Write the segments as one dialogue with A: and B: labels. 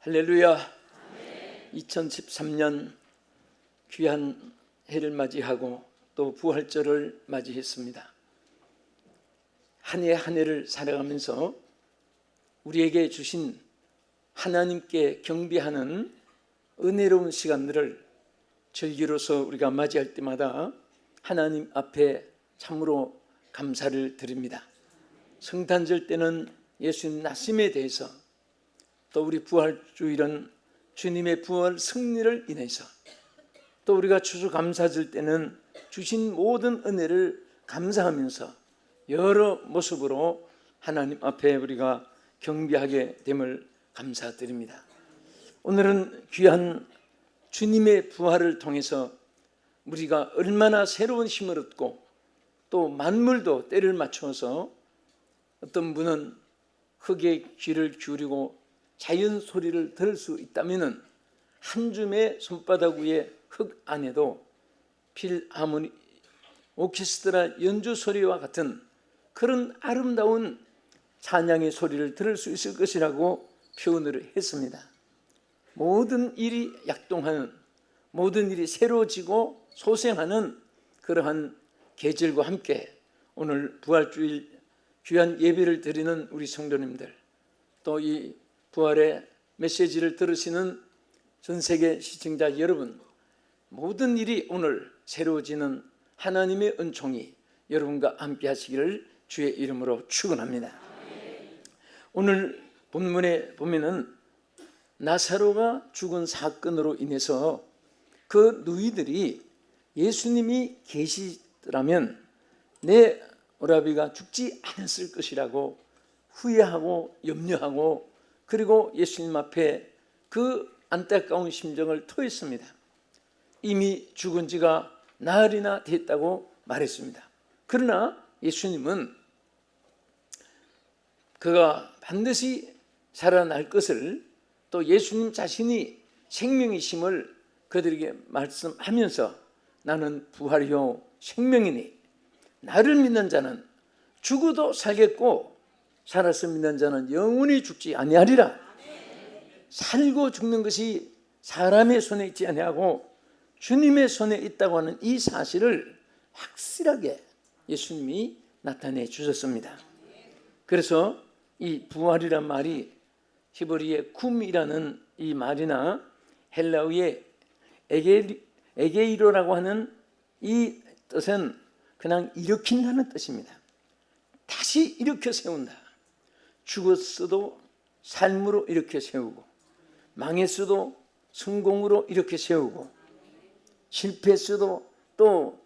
A: 할렐루야. 2013년 귀한 해를 맞이하고 또 부활절을 맞이했습니다. 한 해 한 해를 살아가면서 우리에게 주신 하나님께 경배하는 은혜로운 시간들을 절기로서 우리가 맞이할 때마다 하나님 앞에 참으로 감사를 드립니다. 성탄절 때는 예수님 나심에 대해서, 또 우리 부활주일은 주님의 부활 승리를 인해서, 또 우리가 추수감사절 때는 주신 모든 은혜를 감사하면서 여러 모습으로 하나님 앞에 우리가 경배하게 됨을 감사드립니다. 오늘은 귀한 주님의 부활을 통해서 우리가 얼마나 새로운 힘을 얻고 또 만물도 때를 맞춰서, 어떤 분은 흙에 귀를 기울이고 자연 소리를 들을 수 있다면 한 줌의 손바닥 위에 흙 안에도 필하모니 오케스트라 연주 소리와 같은 그런 아름다운 찬양의 소리를 들을 수 있을 것이라고 표현을 했습니다. 모든 일이 약동하는, 모든 일이 새로워지고 소생하는 그러한 계절과 함께 오늘 부활주일 귀한 예배를 드리는 우리 성도님들, 또 이 부활의 메시지를 들으시는 전 세계 시청자 여러분, 모든 일이 오늘 새로워지는 하나님의 은총이 여러분과 함께 하시기를 주의 이름으로 축원합니다. 오늘 본문에 보면은 나사로가 죽은 사건으로 인해서 그 누이들이 예수님이 계시더라면 내 오라비가 죽지 않았을 것이라고 후회하고 염려하고, 그리고 예수님 앞에 그 안타까운 심정을 토했습니다. 이미 죽은 지가 나흘이나 됐다고 말했습니다. 그러나 예수님은 그가 반드시 살아날 것을, 또 예수님 자신이 생명이심을 그들에게 말씀하면서 나는 부활이요 생명이니 나를 믿는 자는 죽어도 살겠고 살아서 믿는 자는 영원히 죽지 아니하리라. 살고 죽는 것이 사람의 손에 있지 아니하고 주님의 손에 있다고 하는 이 사실을 확실하게 예수님이 나타내 주셨습니다. 그래서 이 부활이란 말이 히브리의 쿰이라는 이 말이나 헬라어의 에게이로라고 하는 이 뜻은 그냥 일으킨다는 뜻입니다. 다시 일으켜 세운다. 죽었어도 삶으로 일으켜 세우고, 망했어도 성공으로 일으켜 세우고, 실패했어도 또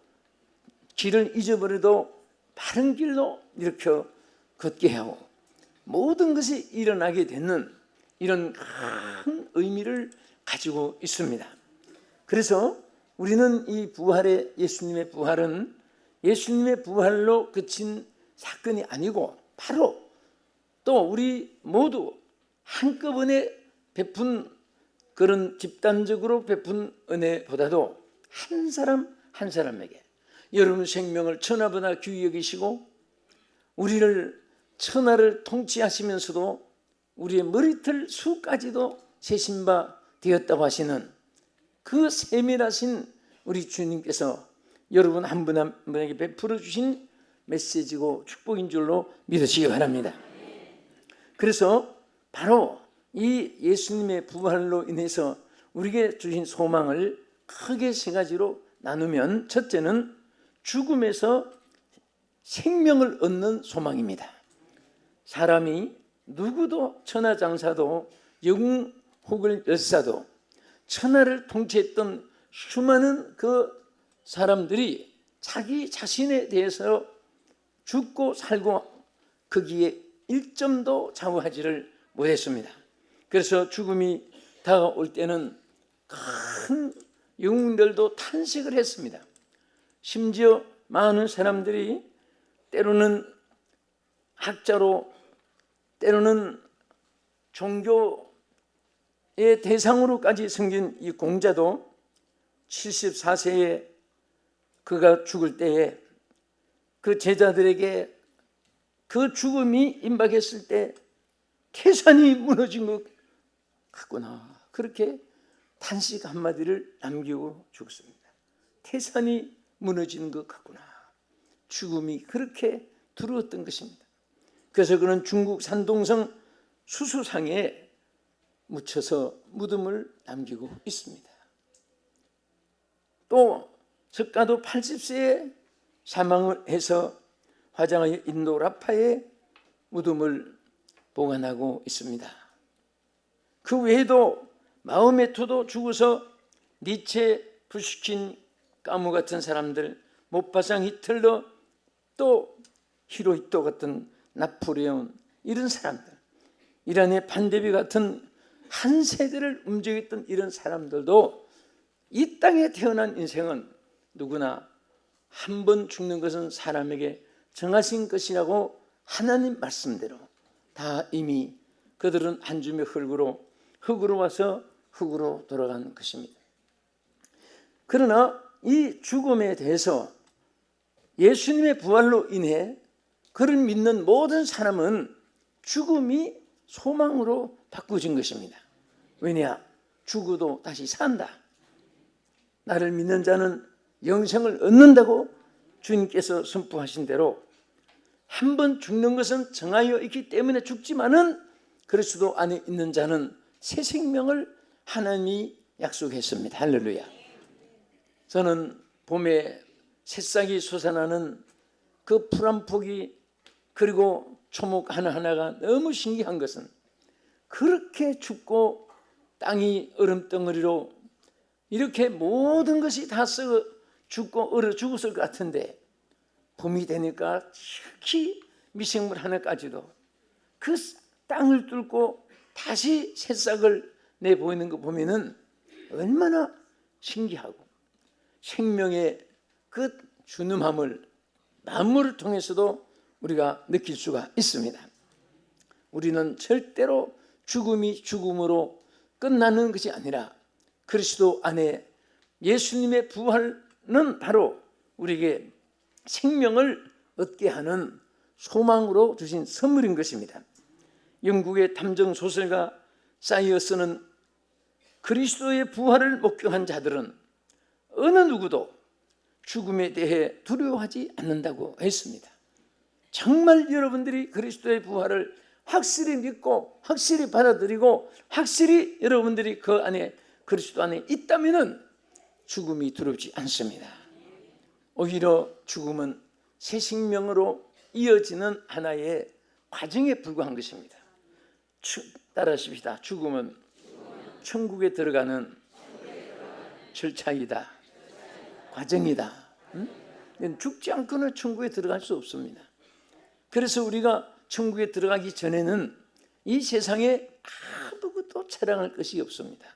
A: 길을 잊어버려도 바른 길로 일으켜 걷게 하고, 모든 것이 일어나게 되는 이런 큰 의미를 가지고 있습니다. 그래서 우리는 이 부활의, 예수님의 부활은 예수님의 부활로 그친 사건이 아니고 바로 또 우리 모두 한꺼번에 베푼, 그런 집단적으로 베푼 은혜보다도 한 사람 한 사람에게 여러분 생명을 천하보다 귀히 여기시고 우리를 천하를 통치하시면서도 우리의 머리털 수까지도 세신 바 되었다고 하시는 그 세밀하신 우리 주님께서 여러분 한 분 한 분에게 베풀어 주신 메시지고 축복인 줄로 믿으시기 바랍니다. 그래서 바로 이 예수님의 부활로 인해서 우리에게 주신 소망을 크게 세 가지로 나누면, 첫째는 죽음에서 생명을 얻는 소망입니다. 사람이 누구도, 천하장사도 영웅 혹은 열사도, 천하를 통치했던 수많은 그 사람들이 자기 자신에 대해서 죽고 살고 거기에 1점도 좌우하지를 못했습니다. 그래서 죽음이 다가올 때는 큰 영웅들도 탄식을 했습니다. 심지어 많은 사람들이 때로는 학자로, 때로는 종교의 대상으로까지 생긴 이 공자도 74세에 그가 죽을 때에 그 제자들에게 그 죽음이 임박했을 때 태산이 무너진 것 같구나. 그렇게 단식 한마디를 남기고 죽습니다. 태산이 무너지는 것 같구나. 죽음이 그렇게 두려웠던 것입니다. 그래서 그는 중국 산동성 수수상에 묻혀서 무덤을 남기고 있습니다. 또 석가도 80세에 사망을 해서 화장의 인도 라파에 무덤을 보관하고 있습니다. 그 외에도 마호메트도 죽어서 니체, 푸슈킨, 까무 같은 사람들, 모파상, 히틀러, 또 히로히토 같은 나폴레옹, 이런 사람들, 이란의 반대비 같은 한 세대를 움직였던 이런 사람들도 이 땅에 태어난 인생은 누구나 한 번 죽는 것은 사람에게 정하신 것이라고 하나님 말씀대로 다 이미 그들은 한 줌의 흙으로 와서 흙으로 돌아간 것입니다. 그러나 이 죽음에 대해서 예수님의 부활로 인해 그를 믿는 모든 사람은 죽음이 소망으로 바꾸어진 것입니다. 왜냐? 죽어도 다시 산다. 나를 믿는 자는 영생을 얻는다고 주님께서 선포하신 대로 한 번 죽는 것은 정하여 있기 때문에 죽지만은 그리스도 안에 있는 자는 새 생명을 하나님이 약속했습니다. 할렐루야. 저는 봄에 새싹이 솟아나는 그 푸른 폭이 그리고 초목 하나하나가 너무 신기한 것은 그렇게 춥고 땅이 얼음덩어리로 이렇게 모든 것이 다 썩어 죽고 얼어 죽었을 것 같은데 봄이 되니까 특히 미생물 하나까지도 그 땅을 뚫고 다시 새싹을 내보이는 거 보면은 얼마나 신기하고 생명의 그 준음함을 만물을 통해서도 우리가 느낄 수가 있습니다. 우리는 절대로 죽음이 죽음으로 끝나는 것이 아니라 그리스도 안에 예수님의 부활은 바로 우리에게 생명을 얻게 하는 소망으로 주신 선물인 것입니다. 영국의 탐정 소설가 사이어스는 그리스도의 부활을 목격한 자들은 어느 누구도 죽음에 대해 두려워하지 않는다고 했습니다. 정말 여러분들이 그리스도의 부활을 확실히 믿고 확실히 받아들이고 확실히 여러분들이 그 안에 그리스도 안에 있다면 죽음이 두렵지 않습니다. 오히려 죽음은 새 생명으로 이어지는 하나의 과정에 불과한 것입니다. 따라하십시다. 죽음은 천국에 들어가는 절차이다. 과정이다. 죽지 않고는 천국에 들어갈 수 없습니다. 그래서 우리가 천국에 들어가기 전에는 이 세상에 아무것도 자랑할 것이 없습니다.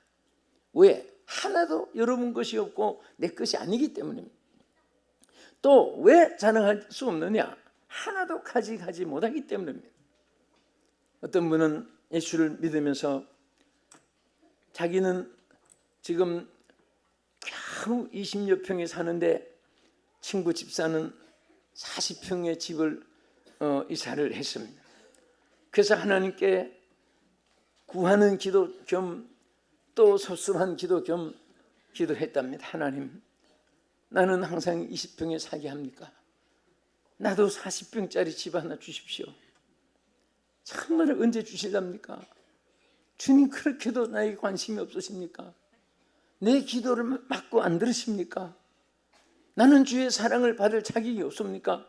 A: 왜? 하나도 여러분 것이 없고 내 것이 아니기 때문입니다. 또 왜 자랑할 수 없느냐? 하나도 가져가지 못하기 때문입니다. 어떤 분은 예수를 믿으면서 자기는 지금 겨우 20여 평에 사는데 친구 집사는 40평의 집을 이사를 했습니다. 그래서 하나님께 구하는 기도 겸 또 섭섭한 기도 겸 기도했답니다. 하나님, 나는 항상 20평에 살게 합니까? 나도 40평짜리 집 하나 주십시오. 정말 언제 주실랍니까? 주님 그렇게도 나에게 관심이 없으십니까? 내 기도를 막고 안 들으십니까? 나는 주의 사랑을 받을 자격이 없습니까?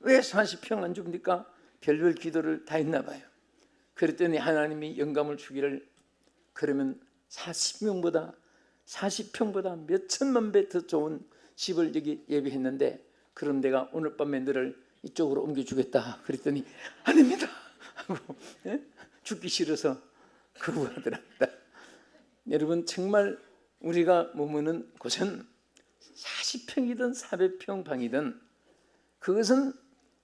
A: 왜 40평 안 줍니까? 별별 기도를 다 했나 봐요. 그랬더니 하나님이 영감을 주기를, 그러면 40평보다 몇 천만 배 더 좋은 집을 여기 예비했는데 그럼 내가 오늘 밤에 너를 이쪽으로 옮겨주겠다. 그랬더니 아닙니다 하고 죽기 싫어서 거부하더랍니다. 여러분, 정말 우리가 머무는 곳은 40평이든 400평 방이든 그것은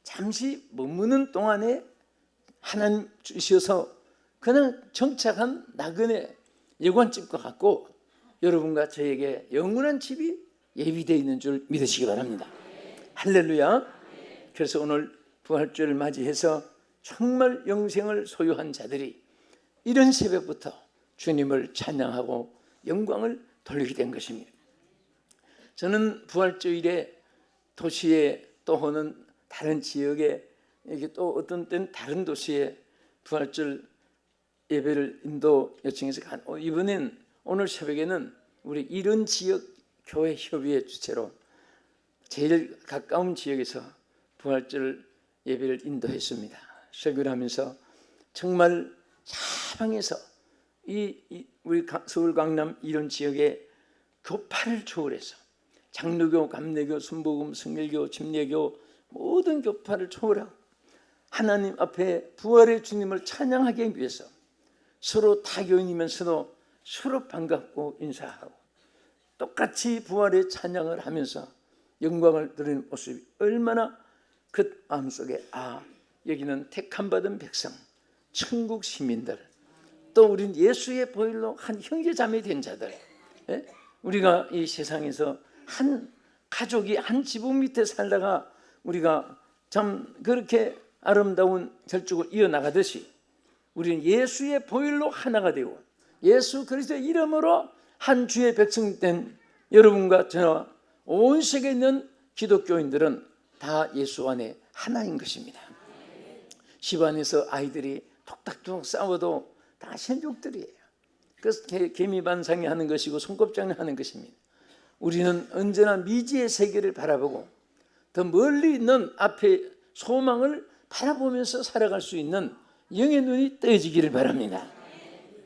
A: 잠시 머무는 동안에 하나님 주셔서 그냥 정착한 나그네 여관집과 같고 여러분과 저에게 영원한 집이 예비되어 있는 줄 믿으시기 바랍니다. 할렐루야. 그래서 오늘 부활주를 맞이해서 정말 영생을 소유한 자들이 이런 새벽부터 주님을 찬양하고 영광을 돌리게 된 것입니다. 저는 부활주일에 도시에 또 혹은 다른 지역에 이게 또 어떤 때는 다른 도시에 부활절 예배를 인도 요청해서 이번엔 오늘 새벽에는 우리 이런 지역 교회 협의회 주최로 제일 가까운 지역에서 부활절 예배를 인도했습니다. 설교를 하면서 정말 사방에서 우리 서울 강남 이런 지역의 교파를 초월해서 장로교, 감리교, 순복음, 성결교, 침례교 모든 교파를 초월하고 하나님 앞에 부활의 주님을 찬양하기 위해서 서로 타교인이면서도 서로 반갑고 인사하고 똑같이 부활의 찬양을 하면서 영광을 드리는 모습이 얼마나 그 마음속에 여기는 택함받은 백성, 천국 시민들, 또 우린 예수의 보혈로 한 형제자매 된 자들, 우리가 이 세상에서 한 가족이 한 지붕 밑에 살다가 우리가 참 그렇게 아름다운 절쭉을 이어나가듯이 우리는 예수의 보혈로 하나가 되고 예수 그리스도의 이름으로 한 주의 백성 된 여러분과 저와 온 세계에 있는 기독교인들은 다 예수 안에 하나인 것입니다. 집안에서 아이들이 톡탁톡 싸워도 다 신족들이에요. 그래서 개미반상이 하는 것이고 손꼽장이 하는 것입니다. 우리는 언제나 미지의 세계를 바라보고 더 멀리 있는 앞에 소망을 바라보면서 살아갈 수 있는 영의 눈이 떠지기를 바랍니다.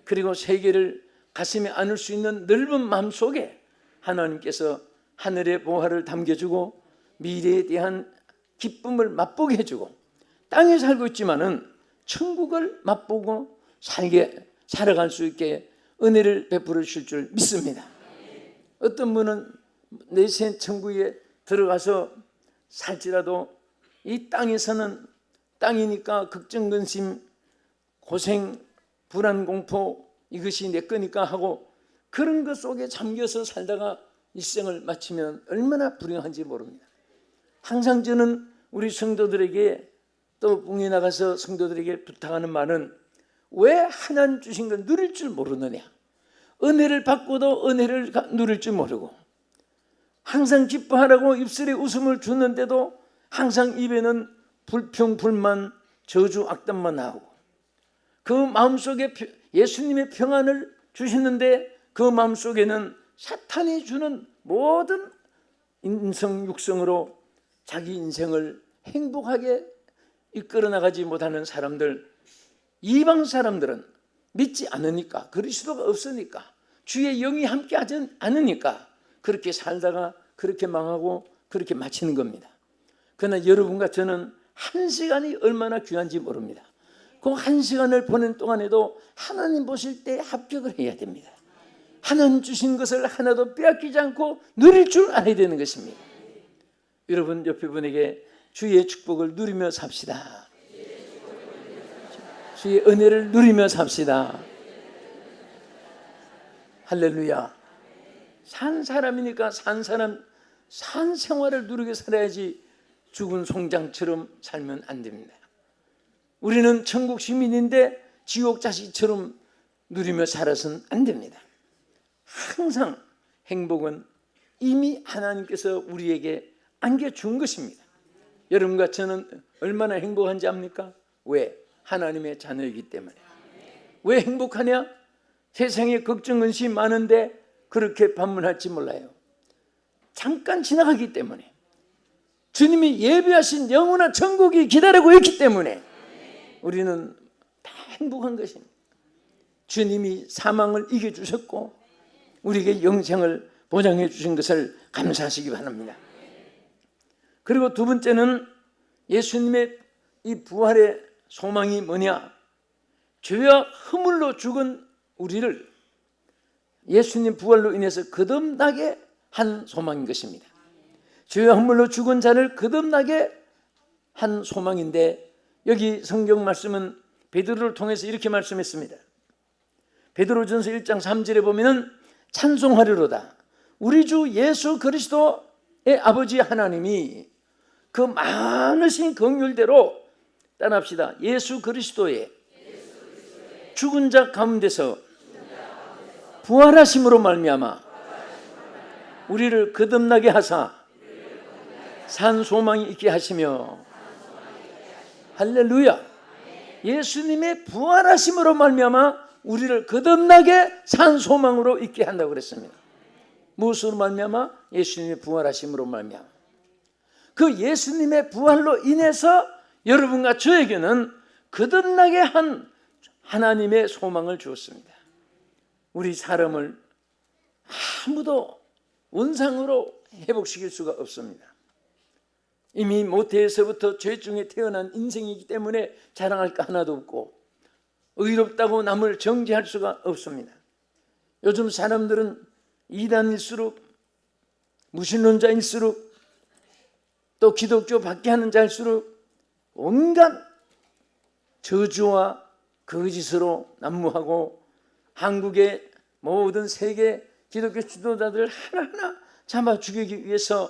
A: 그리고 세계를 가슴에 안을 수 있는 넓은 마음속에 하나님께서 하늘의 보화를 담겨주고 미래에 대한 기쁨을 맛보게 해주고 땅에 살고 있지만은 천국을 맛보고 살아갈 수 있게 은혜를 베풀어 주실 줄 믿습니다. 어떤 분은 내세 천국에 들어가서 살지라도 이 땅에서는 땅이니까 걱정, 근심, 고생, 불안, 공포 이것이 내 거니까 하고 그런 것 속에 잠겨서 살다가 일생을 마치면 얼마나 불행한지 모릅니다. 항상 저는 우리 성도들에게 또 봉에 나가서 성도들에게 부탁하는 말은 왜 하나님 주신 걸 누릴 줄 모르느냐, 은혜를 받고도 은혜를 누릴 줄 모르고 항상 기뻐하라고 입술에 웃음을 주는데도 항상 입에는 불평, 불만, 저주, 악담만 나오고 그 마음속에 예수님의 평안을 주시는데 그 마음속에는 사탄이 주는 모든 인성, 육성으로 자기 인생을 행복하게 이끌어 나가지 못하는 사람들, 이방 사람들은 믿지 않으니까, 그리스도가 없으니까, 주의 영이 함께하지 않으니까 그렇게 살다가 그렇게 망하고 그렇게 마치는 겁니다. 그러나 여러분과 저는 한 시간이 얼마나 귀한지 모릅니다. 그 한 시간을 보낸 동안에도 하나님 보실 때 합격을 해야 됩니다. 하나님 주신 것을 하나도 빼앗기지 않고 누릴 줄 알아야 되는 것입니다. 여러분 옆에 분에게 주의 축복을 누리며 삽시다. 주의 은혜를 누리며 삽시다. 할렐루야. 산 사람이니까 산 생활을 누리게 살아야지 죽은 송장처럼 살면 안 됩니다. 우리는 천국 시민인데 지옥 자식처럼 누리며 살아서는 안 됩니다. 항상 행복은 이미 하나님께서 우리에게 안겨준 것입니다. 여러분과 저는 얼마나 행복한지 압니까? 왜? 하나님의 자녀이기 때문에. 왜 행복하냐? 세상에 걱정, 근심 많은데 그렇게 반문할지 몰라요. 잠깐 지나가기 때문에. 주님이 예비하신 영원한 천국이 기다리고 있기 때문에 우리는 다 행복한 것입니다. 주님이 사망을 이겨주셨고 우리에게 영생을 보장해 주신 것을 감사하시기 바랍니다. 그리고 두 번째는 예수님의 이 부활의 소망이 뭐냐? 죄와 허물로 죽은 우리를 예수님 부활로 인해서 거듭나게 한 소망인 것입니다. 죄와 허물로 죽은 자를 거듭나게 한 소망인데 여기 성경 말씀은 베드로를 통해서 이렇게 말씀했습니다. 베드로전서 1장 3절에 보면은 찬송하리로다. 우리 주 예수 그리스도의 아버지 하나님이 그 많으신 긍휼대로 따라합시다. 예수 그리스도의 죽은 자 가운데서 부활하심으로 말미암아 우리를 거듭나게 하사 산 소망이 있게 하시며, 할렐루야. 예수님의 부활하심으로 말미암아 우리를 거듭나게 산 소망으로 있게 한다고 그랬습니다. 무엇으로 말미암아? 예수님의 부활하심으로 말미암아. 그 예수님의 부활로 인해서 여러분과 저에게는 거듭나게 한 하나님의 소망을 주었습니다. 우리 사람을 아무도 원상으로 회복시킬 수가 없습니다. 이미 모태에서부터 죄 중에 태어난 인생이기 때문에 자랑할 거 하나도 없고 의롭다고 남을 정죄할 수가 없습니다. 요즘 사람들은 이단일수록, 무신론자일수록, 또 기독교 박해하는 자일수록 온갖 저주와 거짓으로 난무하고 한국의 모든 세계 기독교 지도자들 하나하나 잡아 죽이기 위해서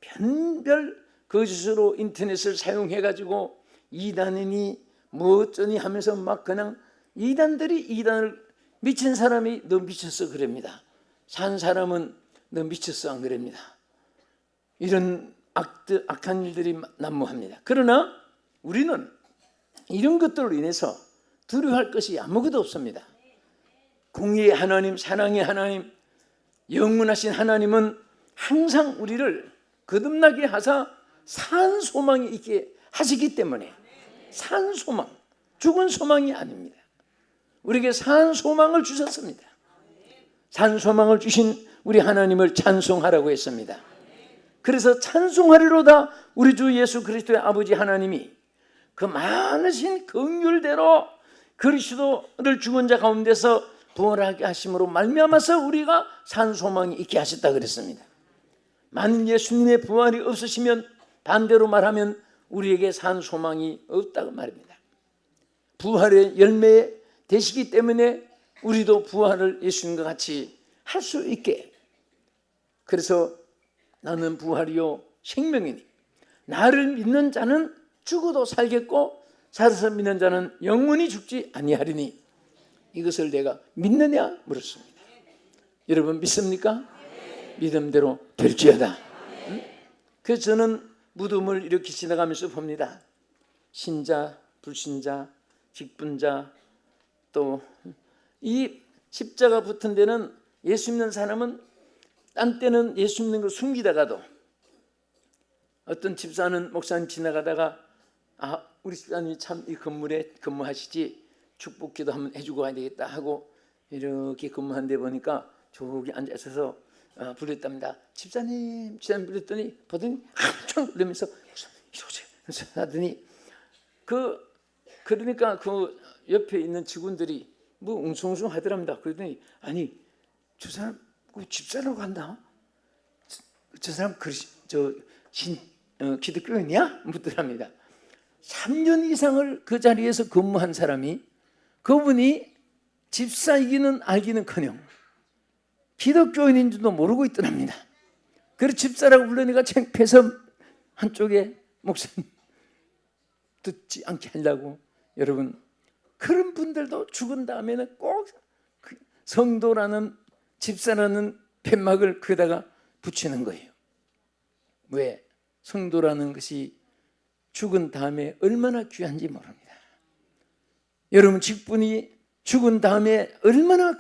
A: 별별 거짓으로 인터넷을 사용해가지고 이단이니 뭐어쩌니 하면서 막 그냥 이단들이 이단을, 미친 사람이 너 미쳤어 그럽니다. 산 사람은 너 미쳤어 안 그럽니다. 이런 악한 일들이 난무합니다. 그러나 우리는 이런 것들로 인해서 두려워할 것이 아무것도 없습니다. 공의의 하나님, 사랑의 하나님, 영원하신 하나님은 항상 우리를 거듭나게 하사 산 소망이 있게 하시기 때문에, 산 소망, 죽은 소망이 아닙니다. 우리에게 산 소망을 주셨습니다. 산 소망을 주신 우리 하나님을 찬송하라고 했습니다. 그래서 찬송하리로다. 우리 주 예수 그리스도의 아버지 하나님이 그 많으신 긍휼대로 그리스도를 죽은 자 가운데서 부활하게 하심으로 말미암아서 우리가 산 소망이 있게 하셨다 그랬습니다. 만일 예수님의 부활이 없으시면, 반대로 말하면 우리에게 산 소망이 없다고 말입니다. 부활의 열매 되시기 때문에 우리도 부활을 예수님과 같이 할 수 있게, 그래서 나는 부활이요 생명이니 나를 믿는 자는 죽어도 살겠고 살아서 믿는 자는 영원히 죽지 아니하리니 이것을 내가 믿느냐 물었습니다. 여러분 믿습니까? 믿음대로 될지어다. 그래서 저는 무덤을 이렇게 지나가면서 봅니다. 신자, 불신자, 직분자, 또 이 십자가 붙은 데는 예수 믿는 사람은 딴 때는 예수 믿는 걸 숨기다가도, 어떤 집사는 목사님 지나가다가 우리 집사님이 참 이 건물에 근무하시지 축복기도 한번 해주고 가야 되겠다 하고 이렇게 근무한 데 보니까 저기 앉아있어서 불렀답니다. 집사님 불렀더니 보더니 한참 그러면서 이러세요 하더니 그러니까 그 옆에 있는 직원들이 뭐 웅성웅성 하더랍니다. 그러더니 아니 저 사람 집사라고 한다. 저 사람 기독교인이야? 묻더랍니다. 3년 이상을 그 자리에서 근무한 사람이, 그분이 집사이기는 알기는커녕 기독교인인 줄도 모르고 있더랍니다. 그래서 집사라고 부르니까 창피해서 한쪽에 목사님 듣지 않게 하려고. 여러분, 그런 분들도 죽은 다음에는 꼭 성도라는, 집사라는 팻막을 거기다가 붙이는 거예요. 왜? 성도라는 것이 죽은 다음에 얼마나 귀한지 모릅니다. 여러분, 직분이 죽은 다음에 얼마나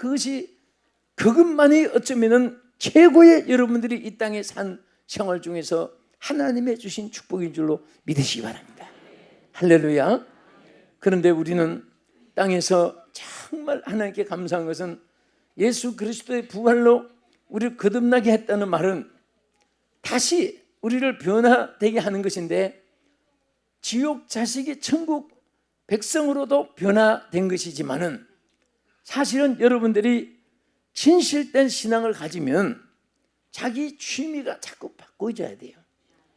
A: 그것만이 어쩌면은 최고의 여러분들이 이 땅에 산 생활 중에서 하나님의 주신 축복인 줄로 믿으시기 바랍니다. 할렐루야. 그런데 우리는 땅에서 정말 하나님께 감사한 것은 예수 그리스도의 부활로 우리를 거듭나게 했다는 말은 다시 우리를 변화되게 하는 것인데, 지옥 자식이 천국 백성으로도 변화된 것이지만은, 사실은 여러분들이 진실된 신앙을 가지면 자기 취미가 자꾸 바꿔줘야 돼요.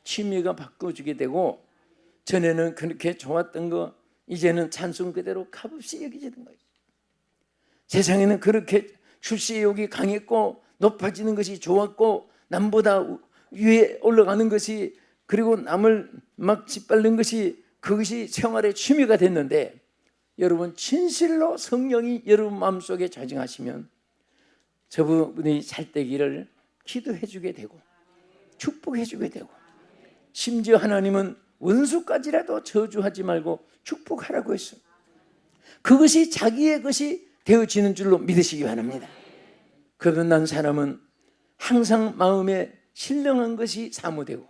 A: 취미가 바꿔주게 되고, 전에는 그렇게 좋았던 거 이제는 찬송 그대로 값없이 여기지는 거예요. 세상에는 그렇게 출세욕이 강했고 높아지는 것이 좋았고 남보다 위에 올라가는 것이, 그리고 남을 막 짓밟는 것이, 그것이 생활의 취미가 됐는데, 여러분 진실로 성령이 여러분 마음속에 좌정하시면 저분이 잘 되기를 기도해 주게 되고 축복해 주게 되고, 심지어 하나님은 원수까지라도 저주하지 말고 축복하라고 했습니다. 그것이 자기의 것이 되어지는 줄로 믿으시기 바랍니다. 거듭난 사람은 항상 마음에 신령한 것이 사모되고,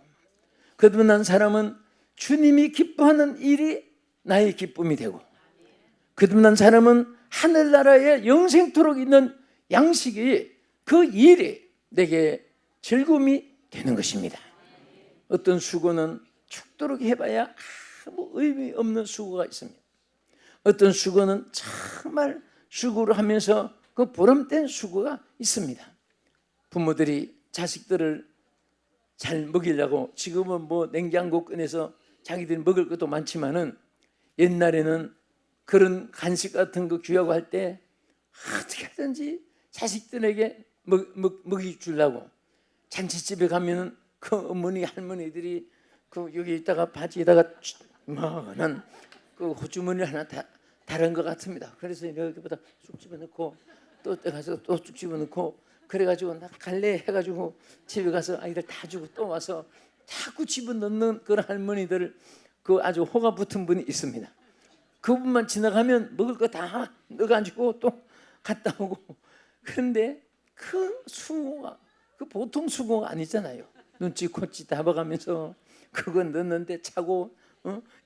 A: 거듭난 사람은 주님이 기뻐하는 일이 나의 기쁨이 되고, 거듭난 사람은 하늘나라에 영생토록 있는 양식이, 그 일이 내게 즐거움이 되는 것입니다. 어떤 수고는 죽도록 해봐야 아무 의미 없는 수고가 있습니다. 어떤 수고는 정말 수고를 하면서 그 보람된 수고가 있습니다. 부모들이 자식들을 잘 먹이려고, 지금은 뭐 냉장고 꺼내서 자기들이 먹을 것도 많지만은, 옛날에는 그런 간식 같은 거 귀하고 할 때 어떻게 하든지 자식들에게 먹이 주려고, 잔치집에 가면은 그 어머니 할머니들이 그 여기 있다가 바지에다가 뭐는 그 호주머니 하나 다른 것 같습니다. 그래서 여기보다 쑥 집어넣고 또 가서 또 쑥 집어넣고, 그래가지고 나 갈래 해가지고 집에 가서 아이들 다 주고 또 와서 자꾸 집어넣는 그런 할머니들, 그 아주 호가 붙은 분이 있습니다. 그분만 지나가면 먹을 거 다 넣어가지고 또 갔다 오고. 그런데 그 수고가 그 보통 수고가 아니잖아요. 눈치 코치 다 봐가면서 그거 넣는데 차고,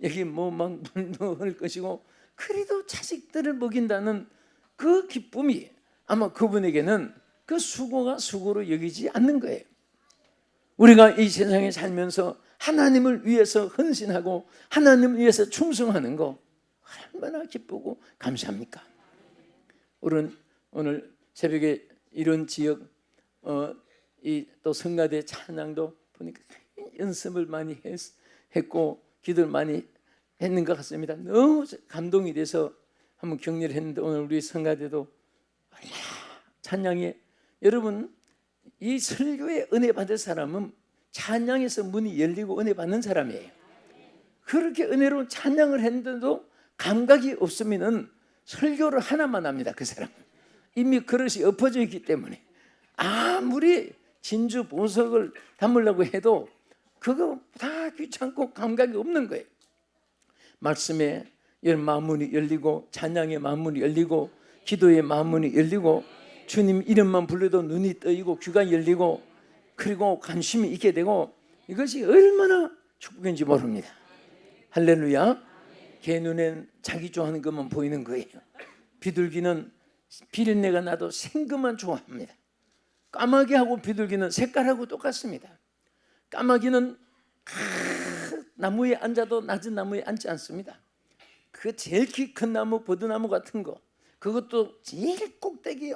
A: 여기 뭐 막 물 넣을 것이고, 그래도 자식들을 먹인다는 그 기쁨이 아마 그분에게는 그 수고가 수고로 여기지 않는 거예요. 우리가 이 세상에 살면서 하나님을 위해서 헌신하고 하나님을 위해서 충성하는 거 얼마나 기쁘고 감사합니까? 오늘 새벽에 이런 지역 또 성가대 찬양도 보니까 연습을 많이 했고 기도를 많이 했는 것 같습니다. 너무 감동이 돼서 한번 격려를 했는데, 오늘 우리 성가대도 찬양에, 여러분 이 설교에 은혜 받을 사람은 찬양에서 문이 열리고 은혜 받는 사람이에요. 그렇게 은혜로운 찬양을 했는데도 감각이 없으면 설교를 하나만 합니다. 그 사람은 이미 그릇이 엎어져 있기 때문에 아무리 진주 보석을 담으려고 해도 그거 다 귀찮고 감각이 없는 거예요. 말씀에 마음문이 열리고, 찬양의 마음문이 열리고, 기도의 마음문이 열리고, 주님 이름만 불러도 눈이 떠이고 귀가 열리고, 그리고 관심이 있게 되고, 이것이 얼마나 축복인지 모릅니다. 할렐루야. 개 눈엔 자기 좋아하는 것만 보이는 거예요. 비둘기는 비린내가 나도 생것만 좋아합니다. 까마귀하고 비둘기는 색깔하고 똑같습니다. 까마귀는 나무에 앉아도 낮은 나무에 앉지 않습니다. 그 제일 키 큰 나무, 버드나무 같은 거, 그것도 제일 꼭대기에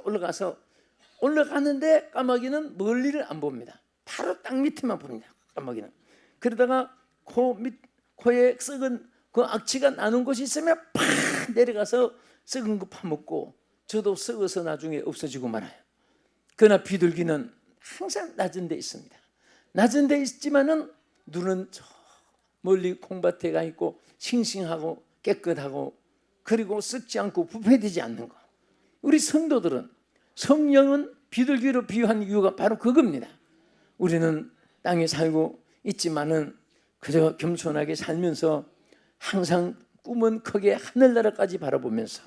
A: 올라가는데 까마귀는 멀리를 안 봅니다. 바로 땅 밑에만 봅니다. 까마귀는. 그러다가 코에 썩은 그 악취가 나는 곳이 있으면 팍 내려가서 썩은 거 파먹고, 저도 썩어서 나중에 없어지고 말아요. 그러나 비둘기는 항상 낮은 데 있습니다. 낮은 데 있지만은 눈은 저 멀리 콩밭에 가 있고 싱싱하고 깨끗하고, 그리고 썩지 않고 부패되지 않는 거. 우리 성도들은, 성령은 비둘기로 비유한 이유가 바로 그겁니다. 우리는 땅에 살고 있지만은 그저 겸손하게 살면서 항상 꿈은 크게 하늘나라까지 바라보면서,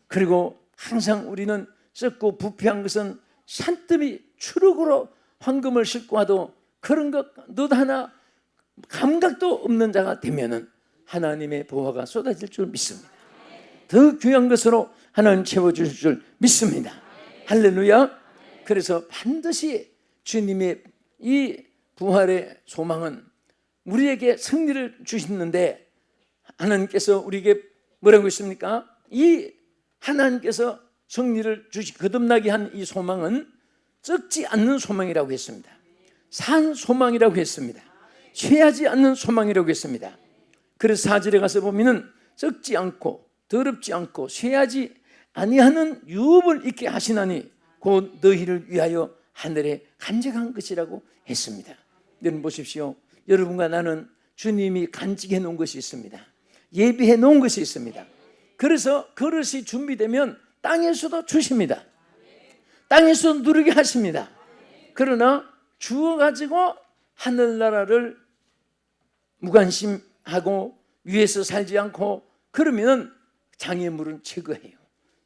A: 그리고 항상 우리는 썩고 부패한 것은 산더미 추룩으로 황금을 싣고 와도 그런 것 너 하나 감각도 없는 자가 되면은 하나님의 보화가 쏟아질 줄 믿습니다. 더 귀한 것으로 하나님 채워주실 줄 믿습니다. 할렐루야. 그래서 반드시 주님의 이 부활의 소망은 우리에게 승리를 주시는데, 하나님께서 우리에게 뭐라고 했습니까? 이 하나님께서 승리를 거듭나게 한 이 소망은 썩지 않는 소망이라고 했습니다. 산 소망이라고 했습니다. 취하지 않는 소망이라고 했습니다. 그래서 4절에 가서 보면은 썩지 않고 더럽지 않고 쇠하지 아니하는 유업을 있게 하시나니 곧 너희를 위하여 하늘에 간직한 것이라고 했습니다. 여러분 보십시오. 여러분과 나는 주님이 간직해 놓은 것이 있습니다. 예비해 놓은 것이 있습니다. 그래서 그릇이 준비되면 땅에서도 주십니다. 땅에서 누리게 하십니다. 그러나 주어가지고 하늘나라를 무관심하고 위에서 살지 않고 그러면 장애물은 제거해요.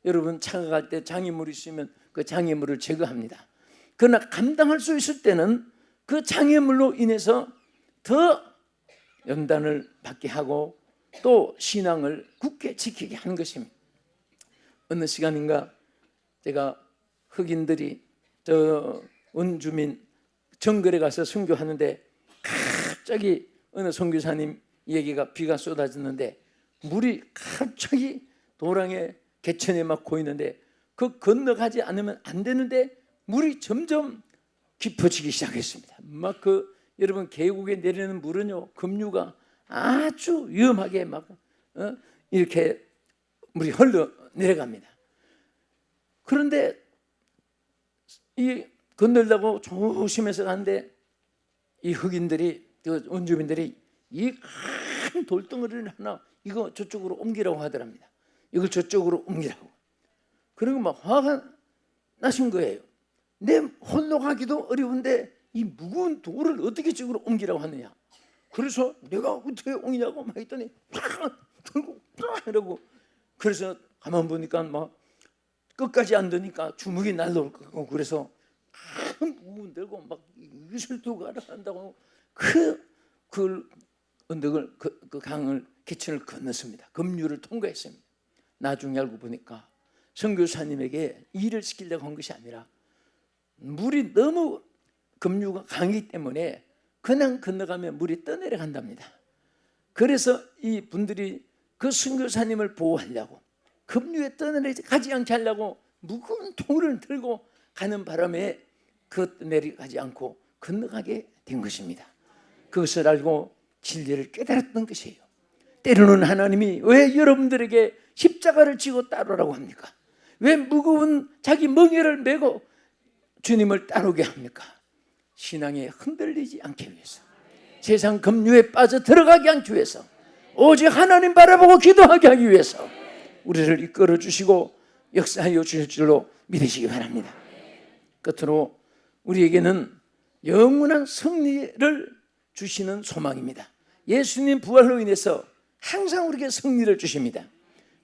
A: 여러분 차가 갈 때 장애물이 있으면 그 장애물을 제거합니다. 그러나 감당할 수 있을 때는 그 장애물로 인해서 더 연단을 받게 하고 또 신앙을 굳게 지키게 하는 것입니다. 어느 시간인가 제가 흑인들이 저 원주민 정글에 가서 선교하는데 갑자기 어느 선교사님 얘기가 비가 쏟아졌는데 물이 갑자기 도랑에 개천에 막 고이는데 그 건너가지 않으면 안 되는데 물이 점점 깊어지기 시작했습니다. 막 그 여러분 계곡에 내리는 물은요 급류가 아주 위험하게 막 이렇게 물이 흘러 내려갑니다. 그런데 이 건널다고 조심해서 가는데 이 흑인들이 그 원주민들이 이 큰 돌덩어리를 하나 이거 저쪽으로 옮기라고 하더랍니다. 이걸 저쪽으로 옮기라고. 그리고 막 화가 나신 거예요. 내 홀로 가기도 어려운데 이 무거운 돌을 어떻게 저쪽으로 옮기라고 하느냐. 그래서 내가 어떻게 옮기냐고 막 했더니 들고 이러고 그래서 가만 보니까 막 끝까지 안 되니까 주먹이 날라올 거고 그래서 큰 무문 들고 막 이것을 두고 가라 한다고 그 언덕을 그 강을 개천을 건넜습니다. 급류를 통과했습니다. 나중에 알고 보니까 선교사님에게 일을 시키려고 한 것이 아니라 물이 너무 급류가 강하기 때문에 그냥 건너가면 물이 떠내려간답니다. 그래서 이 분들이 그 선교사님을 보호하려고 급류에 떠내려가지 않게 하려고 무거운 돌을 들고 가는 바람에 그 내려가지 않고 건너가게 된 것입니다. 그것을 알고 진리를 깨달았던 것이에요. 때로는 하나님이 왜 여러분들에게 십자가를 지고 따르라고 합니까? 왜 무거운 자기 멍에를 메고 주님을 따르게 합니까? 신앙에 흔들리지 않기 위해서, 세상 급류에 빠져 들어가게 하기 위해서, 오직 하나님 바라보고 기도하게 하기 위해서 우리를 이끌어 주시고 역사하여 주실 줄로 믿으시기 바랍니다. 끝으로 우리에게는 영원한 승리를 주시는 소망입니다. 예수님 부활로 인해서 항상 우리에게 승리를 주십니다.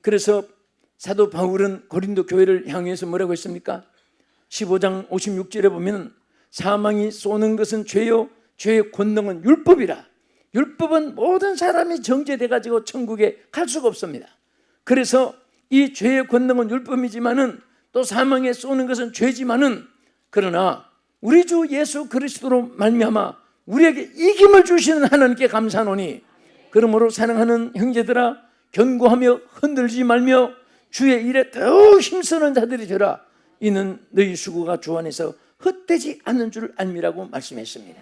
A: 그래서 사도 바울은 고린도 교회를 향해서 뭐라고 했습니까? 15장 56절에 보면 사망이 쏘는 것은 죄요 죄의 권능은 율법이라. 율법은 모든 사람이 정죄돼 가지고 천국에 갈 수가 없습니다. 그래서 이 죄의 권능은 율법이지만은 또 사망에 쏘는 것은 죄지만은 그러나 우리 주 예수 그리스도로 말미암아 우리에게 이김을 주시는 하나님께 감사하노니 그러므로 사랑하는 형제들아 견고하며 흔들지 말며 주의 일에 더욱 힘쓰는 자들이 되라. 이는 너희 수고가 주 안에서 헛되지 않는 줄 알미라고 말씀했습니다.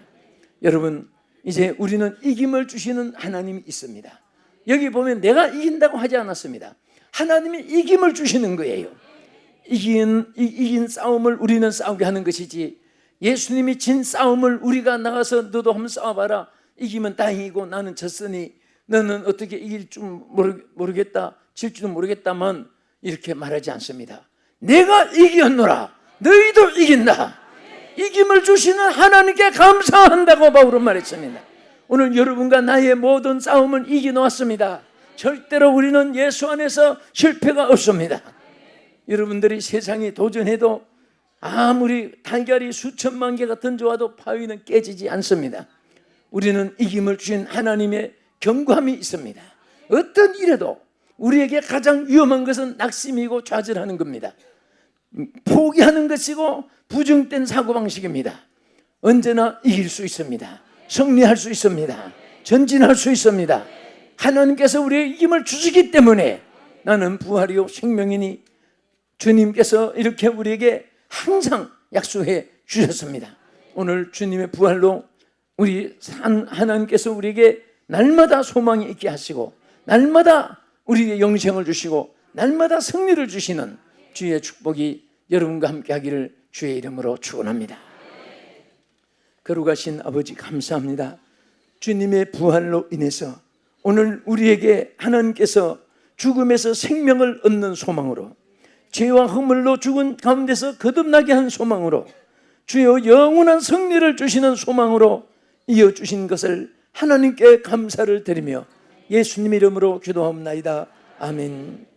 A: 여러분 이제 우리는 이김을 주시는 하나님이 있습니다. 여기 보면 내가 이긴다고 하지 않았습니다. 하나님이 이김을 주시는 거예요. 이긴 싸움을 우리는 싸우게 하는 것이지 예수님이 진 싸움을 우리가 나가서 너도 한번 싸워봐라. 이기면 다행이고 나는 졌으니 너는 어떻게 이길 줄 모르겠다, 질 줄은 모르겠다만 이렇게 말하지 않습니다. 내가 이겼노라. 너희도 이긴다. 이김을 주시는 하나님께 감사한다고 바울은 말했습니다. 오늘 여러분과 나의 모든 싸움을 이겨놓았습니다. 절대로 우리는 예수 안에서 실패가 없습니다. 여러분들이 세상에 도전해도 아무리 달걀이 수천만 개가 던져와도 바위는 깨지지 않습니다. 우리는 이김을 주신 하나님의 견고함이 있습니다. 어떤 일에도 우리에게 가장 위험한 것은 낙심이고 좌절하는 겁니다. 포기하는 것이고 부정된 사고방식입니다. 언제나 이길 수 있습니다. 승리할 수 있습니다. 전진할 수 있습니다. 하나님께서 우리의 이김을 주시기 때문에 나는 부활이요 생명이니 주님께서 이렇게 우리에게 항상 약속해 주셨습니다. 오늘 주님의 부활로 우리 하나님께서 우리에게 날마다 소망이 있게 하시고 날마다 우리에게 영생을 주시고 날마다 승리를 주시는 주의 축복이 여러분과 함께 하기를 주의 이름으로 축원합니다. 거룩하신 아버지 감사합니다. 주님의 부활로 인해서 오늘 우리에게 하나님께서 죽음에서 생명을 얻는 소망으로 죄와 허물로 죽은 가운데서 거듭나게 한 소망으로, 주여 영원한 승리를 주시는 소망으로 이어주신 것을 하나님께 감사를 드리며 예수님 이름으로 기도하옵나이다. 아멘.